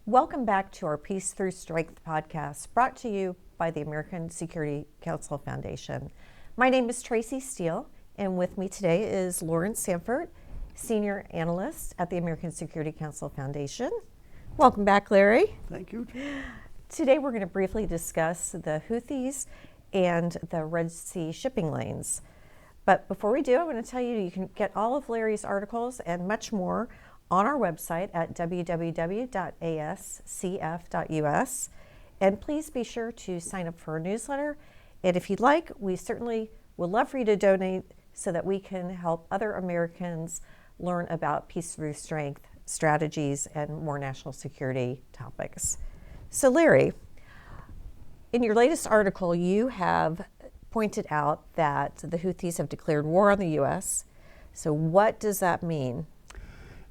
Welcome back to our Peace Through Strength podcast, brought to you by the American Security Council Foundation. My name is Tracy Steele, and with me today is Laurence Sanford, Senior Analyst at the American Security Council Foundation. Welcome back, Larry. Thank you. Today we're going to briefly discuss the Houthis and the Red Sea shipping lanes. But before we do, I want to tell you you can get all of Larry's articles and much more on our website at www.ascf.us. And please be sure to sign up for our newsletter. And if you'd like, we certainly would love for you to donate so that we can help other Americans learn about Peace Through Strength strategies and more national security topics. So Larry, in your latest article, you have pointed out that the Houthis have declared war on the U.S. So what does that mean?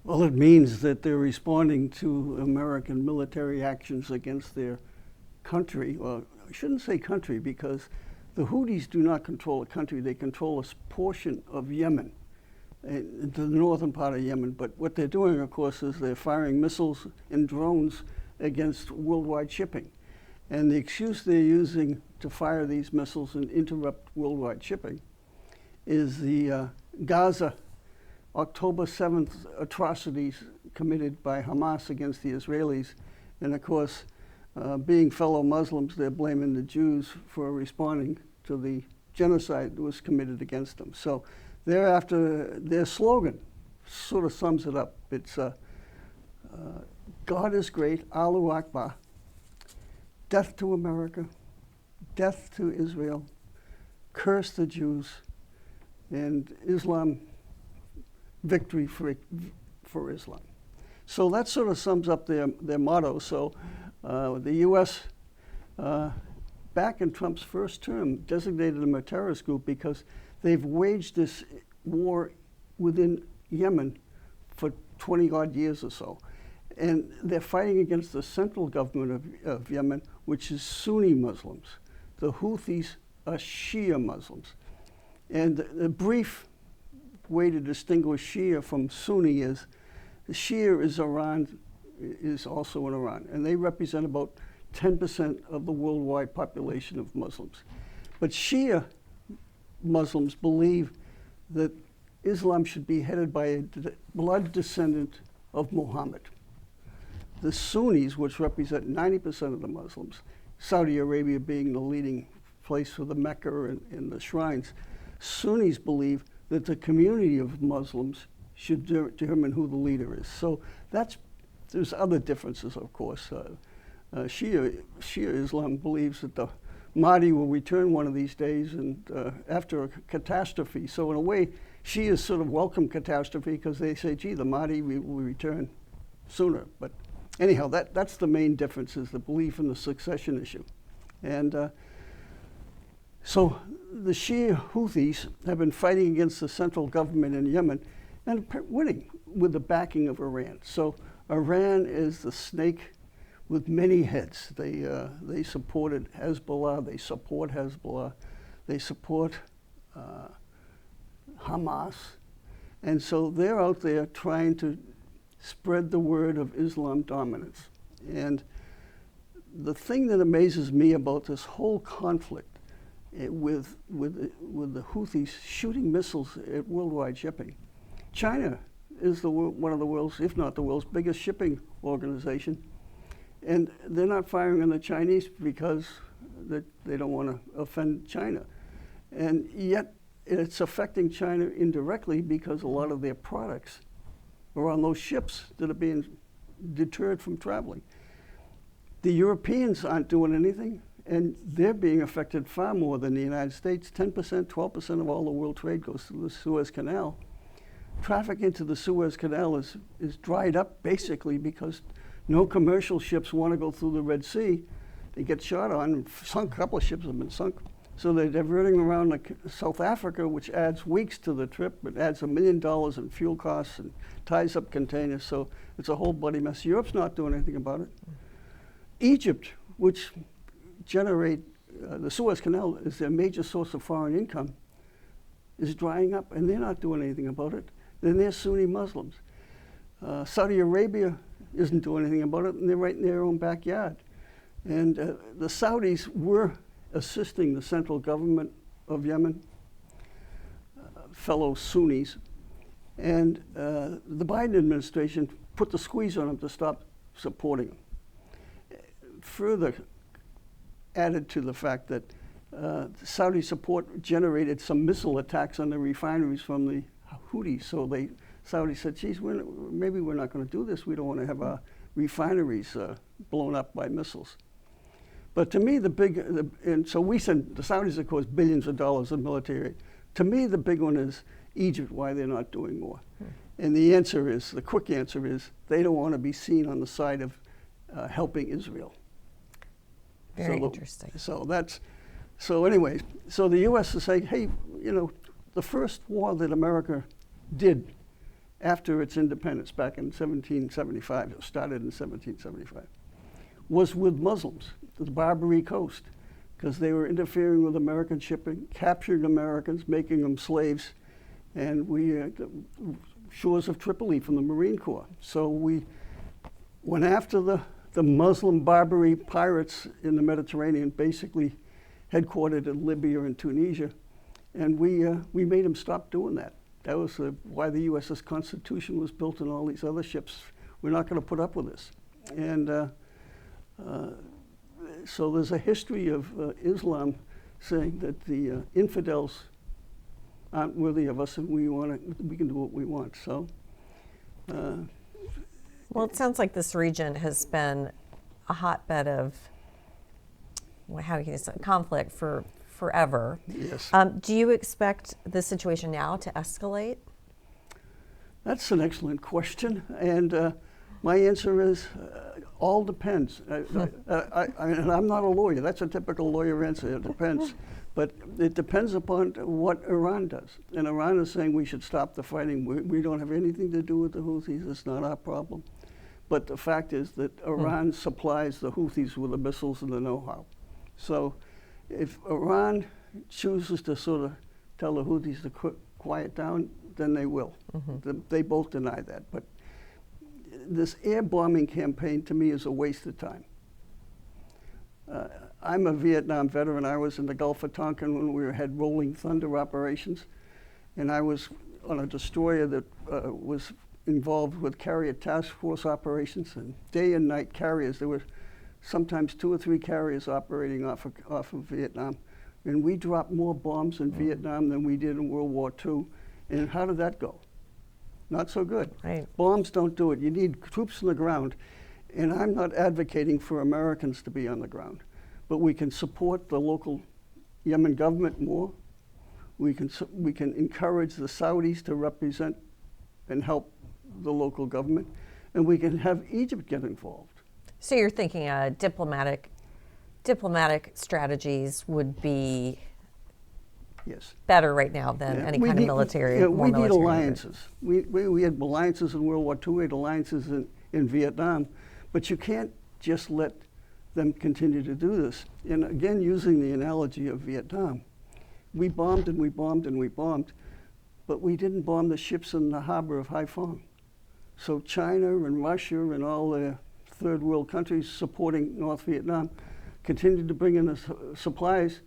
Well, it means that they're responding to American military actions against their country. Well, I shouldn't say country because the Houthis do not control a country. They control a portion of Yemen, the northern part of Yemen. But what they're doing, of course, is they're firing missiles and drones against worldwide shipping. And the excuse they're using to fire these missiles and interrupt worldwide shipping is the Gaza October 7th atrocities committed by Hamas against the Israelis. And of course, being fellow Muslims, they're blaming the Jews for responding to the genocide that was committed against them. So thereafter, their slogan sort of sums it up. It's God is great, Allahu Akbar, death to America, death to Israel, curse the Jews, and Islam, victory for Islam. So that sort of sums up their motto. So the U.S., back in Trump's first term, designated them a terrorist group because they've waged this war within Yemen for 20-odd years or so. And they're fighting against the central government of Yemen, which is Sunni Muslims. The Houthis are Shia Muslims. And the brief way to distinguish Shia from Sunni is the Shia is also in Iran, and they represent about 10% of the worldwide population of Muslims. But Shia Muslims believe that Islam should be headed by a blood descendant of Muhammad. The Sunnis, which represent 90% of the Muslims, Saudi Arabia being the leading place for the Mecca and the shrines, Sunnis believe that the community of Muslims should determine who the leader is. So there's other differences, of course. Shia Islam believes that the Mahdi will return one of these days and after a catastrophe. So in a way, Shias sort of welcome catastrophe because they say, gee, the Mahdi will return sooner. But anyhow, that's the main difference, is the belief in the succession issue. And so the Shi'iah Houthis have been fighting against the central government in Yemen and winning with the backing of Iran. So Iran is the snake with many heads. They supported Hezbollah, they support Hezbollah, they support Hamas. And so they're out there trying to spread the word of Islam dominance. And the thing that amazes me about this whole conflict with the Houthis shooting missiles at worldwide shipping. China is one of the world's, if not the world's, biggest shipping organization. And they're not firing on the Chinese because they don't want to offend China. And yet it's affecting China indirectly because a lot of their products are on those ships that are being deterred from traveling. The Europeans aren't doing anything, and they're being affected far more than the United States. 10%, 12% of all the world trade goes through the Suez Canal. Traffic into the Suez Canal is dried up basically because no commercial ships want to go through the Red Sea. They get shot on, sunk, a couple of ships have been sunk. So they're diverting around South Africa, which adds weeks to the trip. It adds $1 million in fuel costs and ties up containers. So it's a whole bloody mess. Europe's not doing anything about it. Egypt, which the Suez Canal is their major source of foreign income, is drying up, and they're not doing anything about it. Then they're Sunni Muslims. Saudi Arabia isn't doing anything about it, and they're right in their own backyard. And the Saudis were assisting the central government of Yemen, fellow Sunnis, and the Biden administration put the squeeze on them to stop supporting them. Further added to the fact that Saudi support generated some missile attacks on the refineries from the Houthis. So Saudi said, geez, maybe we're not going to do this. We don't want to have our refineries blown up by missiles. But to me, and so we send, the Saudis, of course, billions of dollars in military aid. To me, the big one is Egypt, why they're not doing more. And the answer is, the quick answer is, they don't want to be seen on the side of helping Israel. Very interesting. So anyways, so the U.S. is saying, hey, you know, the first war that America did after its independence back in 1775, it started in 1775, was with Muslims, the Barbary Coast, because they were interfering with American shipping, capturing Americans, making them slaves, and we the shores of Tripoli from the Marine Corps. So we went after the Muslim Barbary pirates in the Mediterranean, basically headquartered in Libya and Tunisia, and we made them stop doing that. That was why the USS Constitution was built and all these other ships. We're not going to put up with this. And so there's a history of Islam saying that the infidels aren't worthy of us, and we can do what we want. So. Well, it sounds like this region has been a hotbed of, how do you say, conflict for forever. Yes. Do you expect the situation now to escalate? That's an excellent question, and my answer is all depends. And I'm not a lawyer. That's a typical lawyer answer. It depends. But it depends upon what Iran does. And Iran is saying we should stop the fighting. We don't have anything to do with the Houthis. It's not our problem. But the fact is that Iran supplies the Houthis with the missiles and the know-how. So if Iran chooses to sort of tell the Houthis to quiet down, then they will. They both deny that. But this air bombing campaign, to me, is a waste of time. I'm a Vietnam veteran. I was in the Gulf of Tonkin when we had Rolling Thunder operations, and I was on a destroyer that was involved with carrier task force operations, and day and night carriers. There were sometimes 2 or 3 carriers operating off of Vietnam, and we dropped more bombs in Vietnam than we did in World War II. And how did that go? Not so good. Right. Bombs don't do it. You need troops on the ground. And I'm not advocating for Americans to be on the ground, but we can support the local Yemen government more. We can encourage the Saudis to represent and help the local government, and we can have Egypt get involved. So you're thinking diplomatic strategies would be better right now than any kind of military. We need alliances. We had alliances in World War II. We had alliances in Vietnam, but you can't just let them continue to do this. And again, using the analogy of Vietnam, we bombed and we bombed and we bombed, but we didn't bomb the ships in the harbor of Haiphong. So China and Russia and all the third world countries supporting North Vietnam continued to bring in the supplies,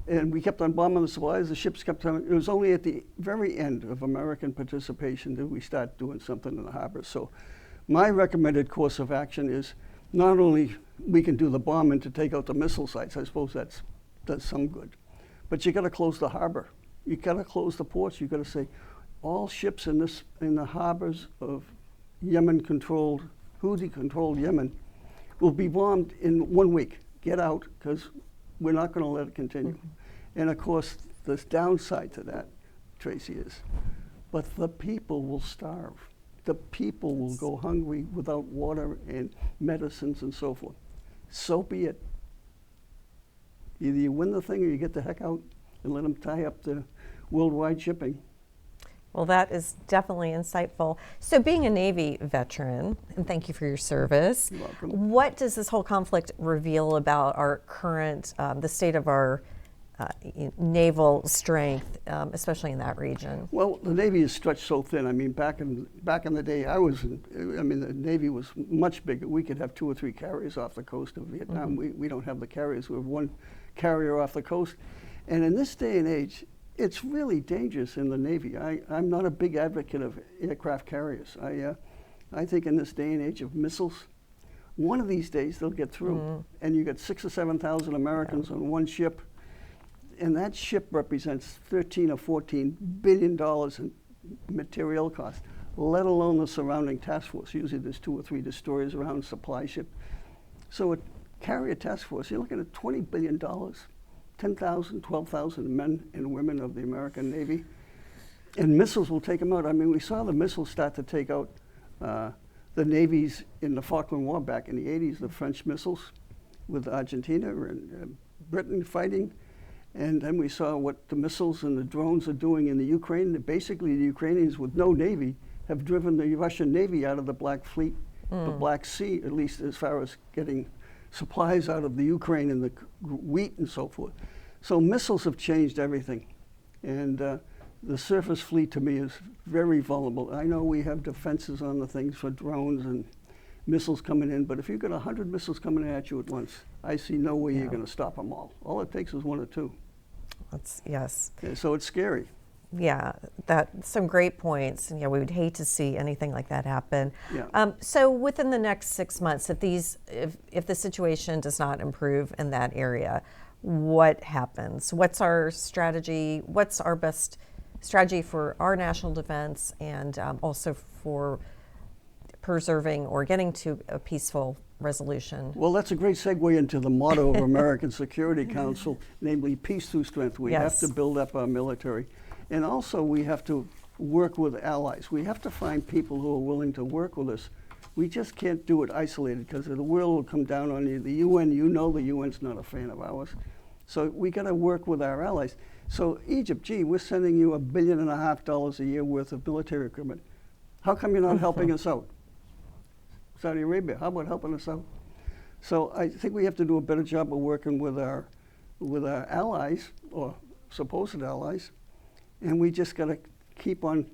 and we kept on bombing the supplies. The ships kept on. It was only at the very end of American participation that we start doing something in the harbor. So my recommended course of action is not only we can do the bombing to take out the missile sites, I suppose that does some good, but you got to close the harbor. You got to close the ports. You got to say all ships in the harbors of Yemen-controlled, Houthi-controlled Yemen will be bombed in 1 week. Get out, because we're not going to let it continue. And of course, the downside to that, Tracy, is, but the people will starve. The people will go hungry without water and medicines and so forth. So be it. Either you win the thing or you get the heck out and let them tie up the worldwide shipping. Well, that is definitely insightful. So being a Navy veteran, and thank you for your service, You're welcome. What does this whole conflict reveal about our current, the state of our naval strength, especially in that region? Well, the Navy is stretched so thin. I mean, back in the day, the Navy was much bigger. We could have 2 or 3 carriers off the coast of Vietnam. We don't have the carriers. We have 1 carrier off the coast. And in this day and age, it's really dangerous in the Navy. I'm not a big advocate of aircraft carriers. I think in this day and age of missiles, one of these days they'll get through. And you got 6,000 or 7,000 Americans on 1 ship. And that ship represents $13 or $14 billion in material cost, let alone the surrounding task force. Usually there's 2 or 3 destroyers around, supply ship. So a carrier task force, you're looking at $20 billion, 10,000, 12,000 men and women of the American Navy. And missiles will take them out. I mean, we saw the missiles start to take out the navies in the Falkland War back in the 80s, the French missiles with Argentina and Britain fighting. And then we saw what the missiles and the drones are doing in the Ukraine. Basically, the Ukrainians with no navy have driven the Russian Navy out of the Black Fleet, the Black Sea, at least as far as getting supplies out of the Ukraine and the wheat and so forth. So missiles have changed everything. And the surface fleet, to me, is very vulnerable. I know we have defenses on the things for drones and missiles coming in, but if you've got 100 missiles coming at you at once, I see no way you're going to stop them all. All it takes is 1 or 2. Yes. Yeah, so it's scary. Yeah, that's some great points. And yeah, we would hate to see anything like that happen. Yeah. So within the next 6 months, if the situation does not improve in that area, what happens? What's our strategy? What's our best strategy for our national defense and also for preserving or getting to a peaceful resolution? Well, that's a great segue into the motto of American Security Council, namely peace through strength. We have to build up our military. And also we have to work with allies. We have to find people who are willing to work with us. We just can't do it isolated because the world will come down on you. The UN, the UN's not a fan of ours. So we got to work with our allies. So Egypt, gee, we're sending you $1.5 billion a year worth of military equipment. How come you're not helping us out? Saudi Arabia, how about helping us out? So I think we have to do a better job of working with our allies, or supposed allies, and we just got to keep on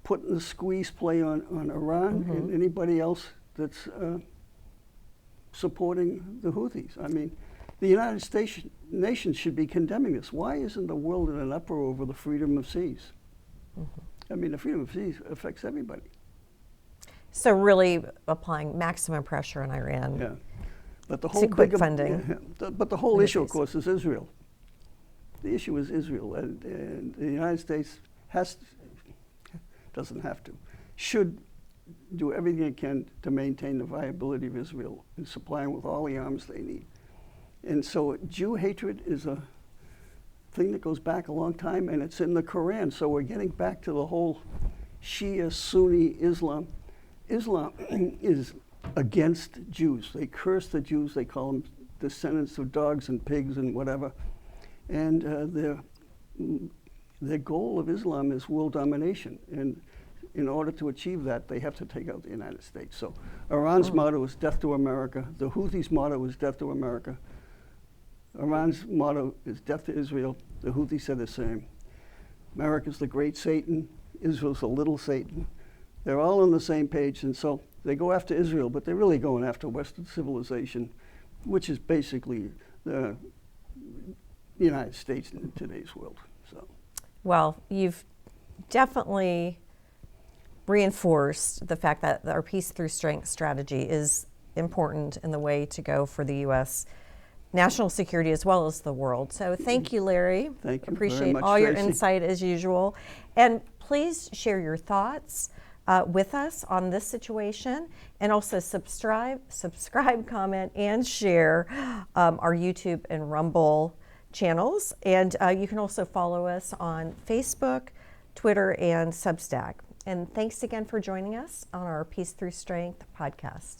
putting the squeeze play on Iran and anybody else that's supporting the Houthis. I mean, the United nations should be condemning this. Why isn't the world in an uproar over the freedom of seas? I mean, the freedom of seas affects everybody. So really applying maximum pressure on Iran. Yeah, but the whole quit funding. But the whole issue, of course, is Israel. The issue is Israel, and the United States should do everything it can to maintain the viability of Israel and supply them with all the arms they need. And so Jew hatred is a thing that goes back a long time, and it's in the Quran. So we're getting back to the whole Shi'iah Sunni Islam. Islam is against Jews. They curse the Jews. They call them descendants of dogs and pigs and whatever. And their goal of Islam is world domination. And in order to achieve that, they have to take out the United States. So Iran's motto is death to America. The Houthis' motto is death to America. Iran's motto is death to Israel. The Houthis said the same. America's the great Satan. Israel's the little Satan. They're all on the same page, and so they go after Israel, but they're really going after Western civilization, which is basically the United States in today's world. So, well, you've definitely reinforced the fact that our peace through strength strategy is important in the way to go for the U.S. national security as well as the world. So thank you, Larry. Thank you Appreciate very much, all your Tracy. insight as usual. And please share your thoughts with us on this situation, and also subscribe, comment, and share our YouTube and Rumble channels. And you can also follow us on Facebook, Twitter, and Substack. And thanks again for joining us on our Peace Through Strength podcast.